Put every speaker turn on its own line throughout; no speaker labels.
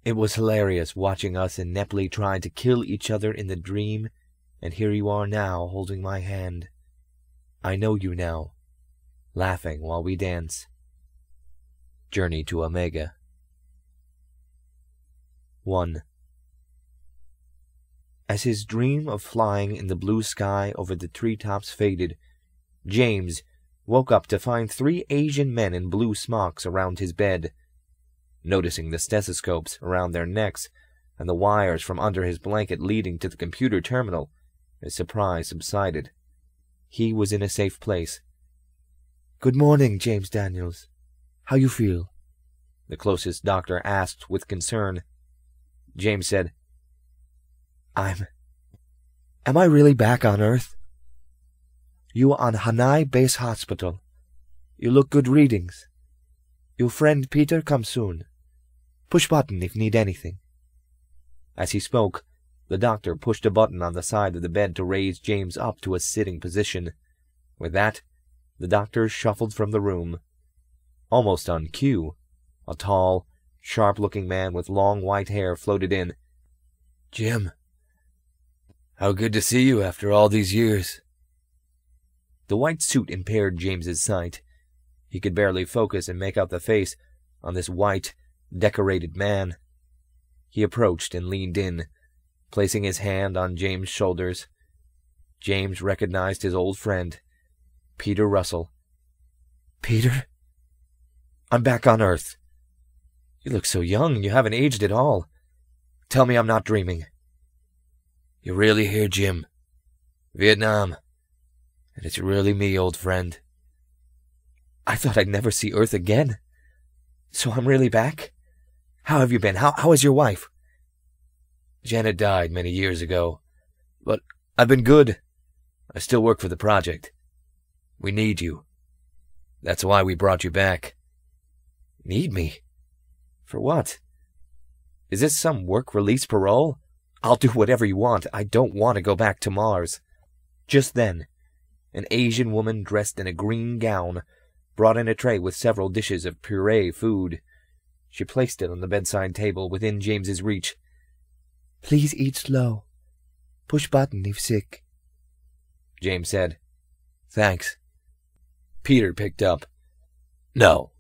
It was hilarious watching us ineptly trying to kill each other in the dream, and here you are now holding my hand. I know you now, laughing while we dance. Journey to Omega. 1. As his dream of flying in the blue sky over the treetops faded, James woke up to find 3 Asian men in blue smocks around his bed. Noticing the stethoscopes around their necks and the wires from under his blanket leading to the computer terminal, his surprise subsided. He was in a safe place. "Good morning, James Daniels. How you feel?" the closest doctor asked with concern. James said, Am I really back on Earth?" "You on Hanai Base Hospital. You look good readings. Your friend Peter come soon. Push button if need anything." As he spoke, the doctor pushed a button on the side of the bed to raise James up to a sitting position. With that, the doctor shuffled from the room. Almost on cue, a tall, sharp-looking man with long white hair floated in.
"Jim, how good to see you after all these years."
The white suit impaired James's sight. He could barely focus and make out the face on this white, decorated man. He approached and leaned in, placing his hand on James' shoulders. James recognized his old friend, Peter Russell. "Peter? I'm back on Earth. You look so young, and you haven't aged at all. Tell me I'm not dreaming."
"You're really here, Jim. Vietnam. And it's really me, old friend."
"I thought I'd never see Earth again. So I'm really back? How have you been? How is your wife?"
"Janet died many years ago, but I've been good. I still work for the project. We need you. That's why we brought you back."
"Need me? For what? Is this some work release parole? I'll do whatever you want. I don't want to go back to Mars." Just then, an Asian woman dressed in a green gown brought in a tray with several dishes of puree food. She placed it on the bedside table within James's reach. "Please eat slow. Push button if sick," James said.
"Thanks."
Peter picked up. No,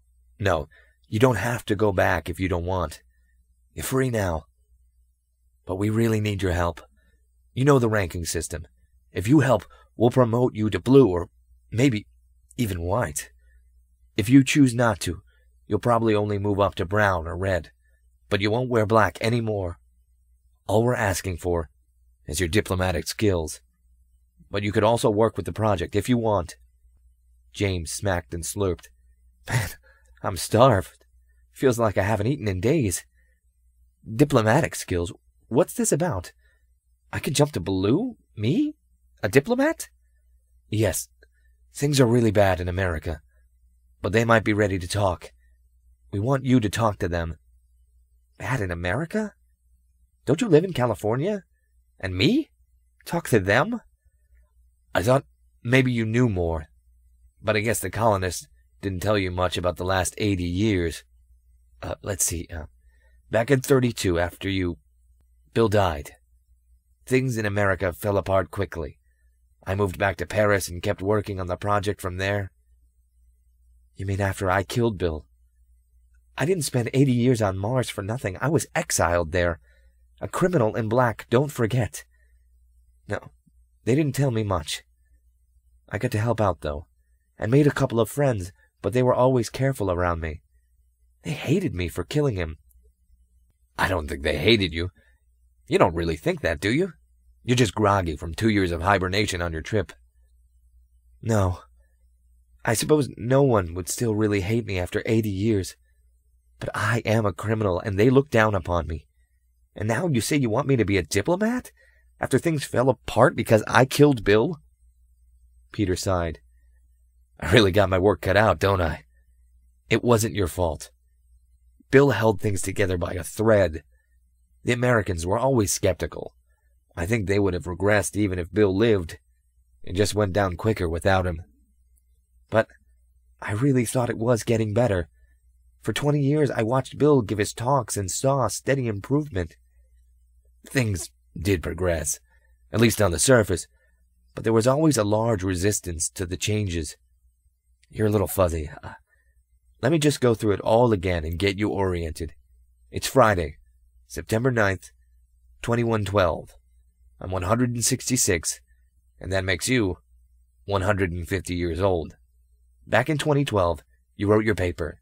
you don't have to go back if you don't want. You're free now. But we really need your help. You know the ranking system. If you help, we'll promote you to blue or maybe even white. If you choose not to, you'll probably only move up to brown or red, but you won't wear black anymore. All we're asking for is your diplomatic skills. But you could also work with the project if you want." James smacked and slurped. "Man, I'm starved. Feels like I haven't eaten in days. Diplomatic skills? What's this about? I could jump to blue? Me? A diplomat?" "Yes, things are really bad in America, but they might be ready to talk. We want you to talk to them." "Bad in America? Don't you live in California? And me? Talk to them?" "I thought maybe you knew more, but I guess the colonists didn't tell you much about the last 80 years. Let's see. Back in 32, after Bill died. Things in America fell apart quickly. I moved back to Paris and kept working on the project from there." "You mean after I killed Bill? I didn't spend 80 years on Mars for nothing. I was exiled there. A criminal in black, don't forget." "No, they didn't tell me much. I got to help out, though, and made a couple of friends, but they were always careful around me. They hated me for killing him." "I don't think they hated you. You don't really think that, do you? You're just groggy from 2 years of hibernation on your trip." "No. I suppose no one would still really hate me after 80 years. But I am a criminal, and they look down upon me. And now you say you want me to be a diplomat? After things fell apart because I killed Bill?" Peter sighed. "I really got my work cut out, don't I? It wasn't your fault. Bill held things together by a thread. The Americans were always skeptical. I think they would have regressed even if Bill lived. It just went down quicker without him. But I really thought it was getting better. For 20 years, I watched Bill give his talks and saw steady improvement. Things did progress, at least on the surface, but there was always a large resistance to the changes. You're a little fuzzy. Let me just go through it all again and get you oriented. It's Friday, September 9th, 2112. I'm 166, and that makes you 150 years old. Back in 2012, you wrote your paper,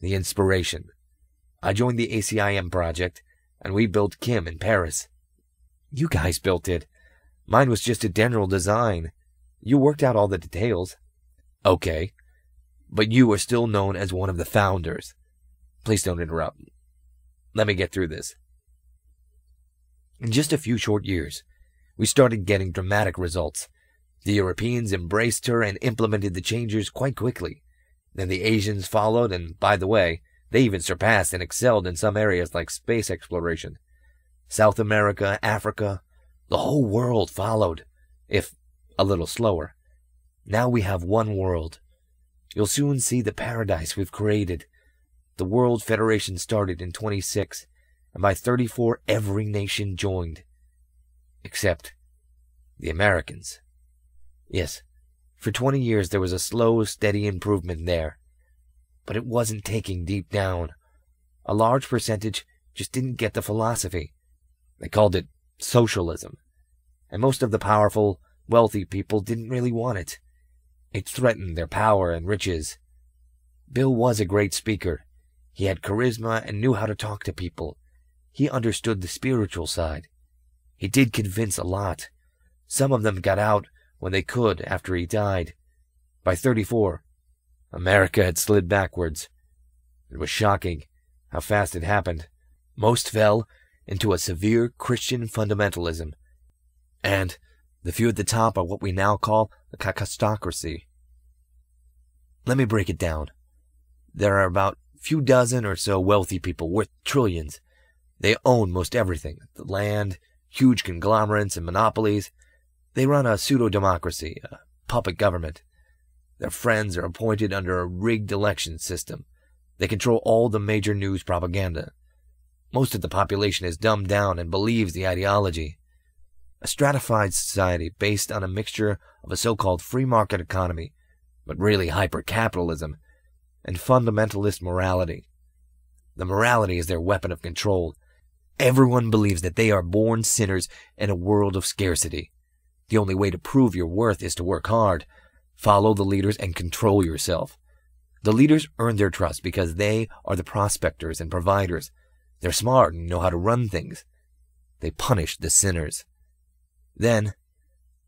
The Inspiration. I joined the ACIM project, and we built Kim in Paris. You guys built it. Mine was just a general design. You worked out all the details. Okay, but you are still known as one of the founders. Please don't interrupt. Let me get through this. In just a few short years, we started getting dramatic results. The Europeans embraced her and implemented the changes quite quickly. Then the Asians followed, and by the way, they even surpassed and excelled in some areas like space exploration. South America, Africa, the whole world followed, if a little slower. Now we have one world. You'll soon see the paradise we've created. The World Federation started in 26, and by 34 every nation joined. Except the Americans. Yes, for 20 years there was a slow, steady improvement there. But it wasn't taking deep down. A large percentage just didn't get the philosophy. They called it socialism. And most of the powerful, wealthy people didn't really want it. It threatened their power and riches. Bill was a great speaker. He had charisma and knew how to talk to people. He understood the spiritual side. He did convince a lot. Some of them got out when they could after he died. By 34, America had slid backwards. It was shocking how fast it happened. Most fell into a severe Christian fundamentalism, and the few at the top are what we now call the cacostocracy. Let me break it down. There are about few dozen or so wealthy people worth trillions. They own most everything, the land, huge conglomerates and monopolies. They run a pseudo-democracy, a puppet government. Their friends are appointed under a rigged election system. They control all the major news propaganda. Most of the population is dumbed down and believes the ideology. A stratified society based on a mixture of a so-called free market economy, but really hyper-capitalism, and fundamentalist morality. The morality is their weapon of control. Everyone believes that they are born sinners in a world of scarcity. The only way to prove your worth is to work hard, follow the leaders, and control yourself. The leaders earn their trust because they are the prospectors and providers. They're smart and know how to run things. They punish the sinners. Then,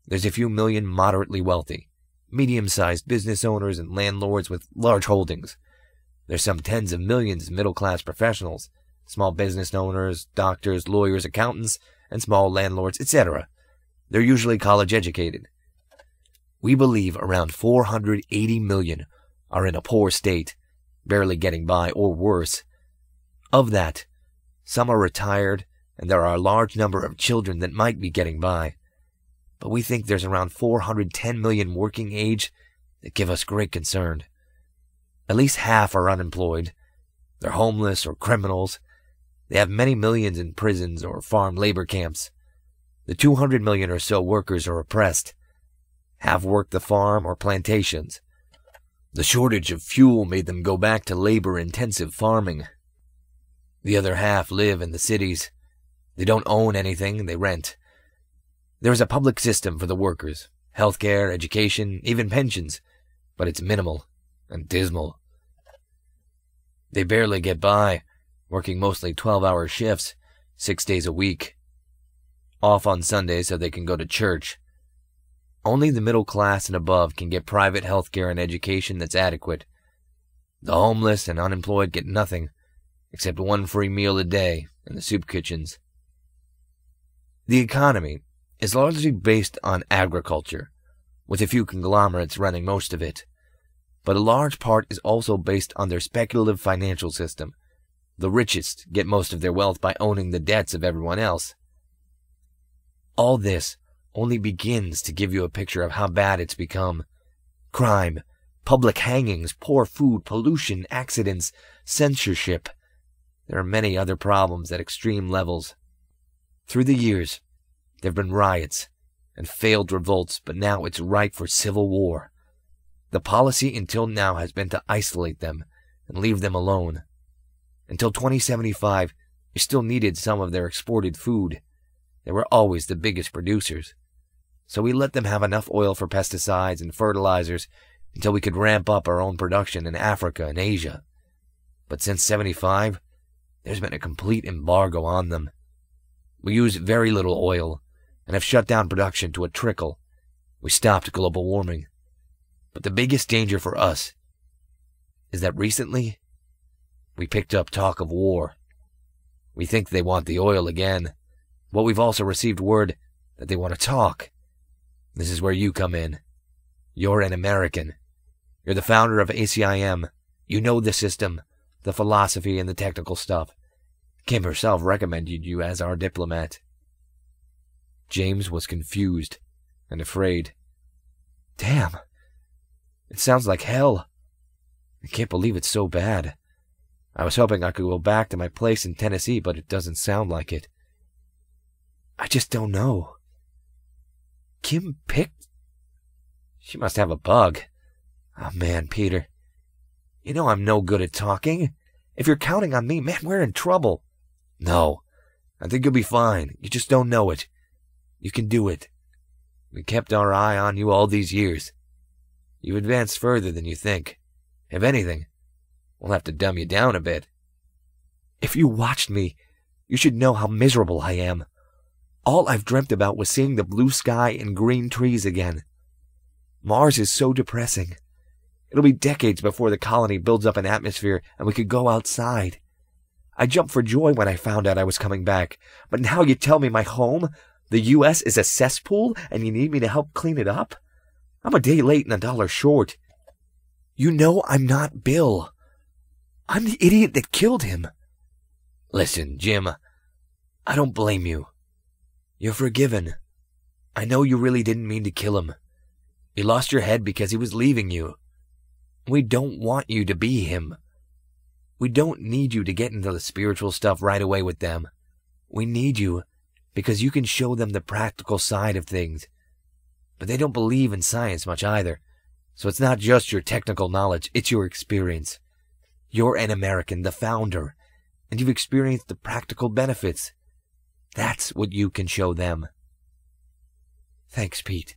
there's a few million moderately wealthy, medium-sized business owners and landlords with large holdings. There's some tens of millions of middle-class professionals, small business owners, doctors, lawyers, accountants, and small landlords, etc. They're usually college-educated. We believe around 480 million are in a poor state, barely getting by or worse. Of that, some are retired, and there are a large number of children that might be getting by. But we think there's around 410 million working age that give us great concern. At least half are unemployed. They're homeless or criminals. They have many millions in prisons or farm labor camps. The 200 million or so workers are oppressed. Half work the farm or plantations. The shortage of fuel made them go back to labor-intensive farming. The other half live in the cities. They don't own anything, they rent. There is a public system for the workers, healthcare, education, even pensions, but it's minimal and dismal. They barely get by, working mostly 12-hour shifts, 6 days a week. Off on Sundays so they can go to church. Only the middle class and above can get private healthcare and education that's adequate. The homeless and unemployed get nothing, except one free meal a day in the soup kitchens. The economy is largely based on agriculture, with a few conglomerates running most of it. But a large part is also based on their speculative financial system. The richest get most of their wealth by owning the debts of everyone else. All this only begins to give you a picture of how bad it's become. Crime, Public hangings, poor food, pollution, accidents, censorship. There are many other problems at extreme levels. Through the years, there have been riots and failed revolts, but now it's ripe for civil war. The policy until now has been to isolate them and leave them alone. Until 2075, you still needed some of their exported food. They were always the biggest producers. So we let them have enough oil for pesticides and fertilizers until we could ramp up our own production in Africa and Asia. But since 75, there's been a complete embargo on them. We use very little oil and have shut down production to a trickle. We stopped global warming. But the biggest danger for us is that recently we picked up talk of war. We think they want the oil again, but we've also received word that they want to talk. This is where you come in. You're an American. You're the founder of ACIM. You know the system, the philosophy, and the technical stuff. Kim herself recommended you as our diplomat. James was confused and afraid. Damn. It sounds like hell. I can't believe it's so bad. I was hoping I could go back to my place in Tennessee, but it doesn't sound like it. I just don't know. Kim picked? She must have a bug. Oh man, Peter. You know I'm no good at talking. If you're counting on me, man, we're in trouble. No, I think you'll be fine. You just don't know it. You can do it. We kept our eye on you all these years. You've advanced further than you think. If anything, we'll have to dumb you down a bit. If you watched me, you should know how miserable I am. All I've dreamt about was seeing the blue sky and green trees again. Mars is so depressing. It'll be decades before the colony builds up an atmosphere and we could go outside. I jumped for joy when I found out I was coming back, but now you tell me my home, the U.S., is a cesspool and you need me to help clean it up? I'm a day late and $1 short. You know I'm not Bill. I'm the idiot that killed him. Listen, Jim, I don't blame you. You're forgiven. I know you really didn't mean to kill him. You lost your head because he was leaving you. We don't want you to be him. We don't need you to get into the spiritual stuff right away with them. We need you because you can show them the practical side of things. But they don't believe in science much either. So it's not just your technical knowledge, it's your experience. You're an American, the founder, and you've experienced the practical benefits. That's what you can show them. Thanks, Pete.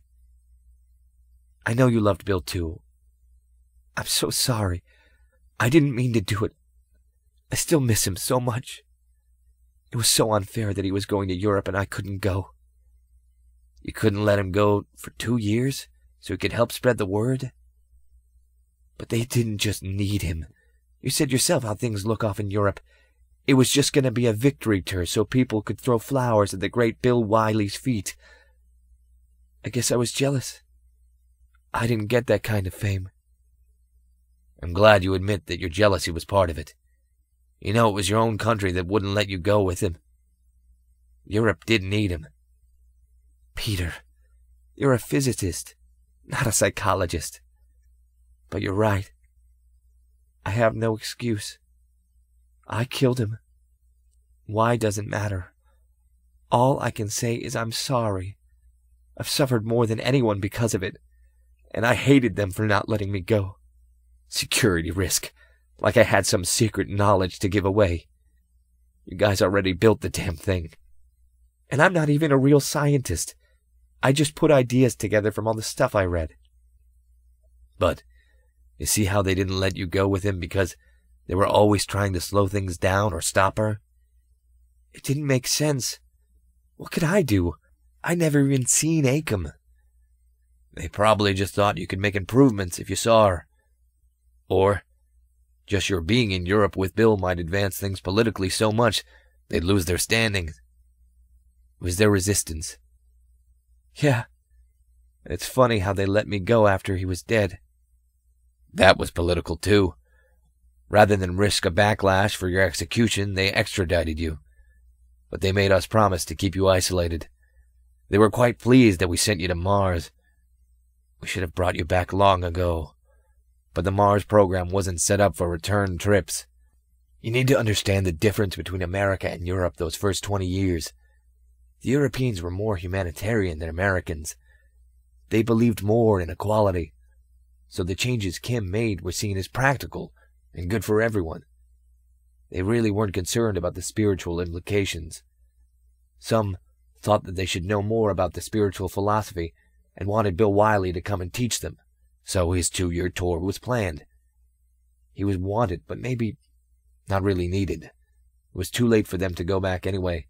I know you loved Bill too. I'm so sorry. I didn't mean to do it. I still miss him so much. It was so unfair that he was going to Europe and I couldn't go. You couldn't let him go for 2 years so he could help spread the word? But they didn't just need him. You said yourself how things look off in Europe. It was just going to be a victory tour so people could throw flowers at the great Bill Wiley's feet. I guess I was jealous. I didn't get that kind of fame. I'm glad you admit that your jealousy was part of it. You know, it was your own country that wouldn't let you go with him. Europe did need him. Peter, you're a physicist, not a psychologist. But you're right. I have no excuse. I killed him. Why doesn't matter. All I can say is I'm sorry. I've suffered more than anyone because of it, and I hated them for not letting me go. Security risk, like I had some secret knowledge to give away. You guys already built the damn thing. And I'm not even a real scientist. I just put ideas together from all the stuff I read. But you see how they didn't let you go with him because they were always trying to slow things down or stop her? It didn't make sense. What could I do? I never even seen Acom. They probably just thought you could make improvements if you saw her. Or just your being in Europe with Bill might advance things politically so much they'd lose their standing. It was their resistance. Yeah. It's funny how they let me go after he was dead. That was political too. Rather than risk a backlash for your execution, they extradited you. But they made us promise to keep you isolated. They were quite pleased that we sent you to Mars. We should have brought you back long ago. but the Mars program wasn't set up for return trips. You need to understand the difference between America and Europe those first 20 years. The Europeans were more humanitarian than Americans. They believed more in equality, so the changes Kim made were seen as practical and good for everyone. They really weren't concerned about the spiritual implications. Some thought that they should know more about the spiritual philosophy and wanted Bill Wiley to come and teach them, so his 2-year tour was planned. He was wanted, but maybe not really needed. It was too late for them to go back anyway.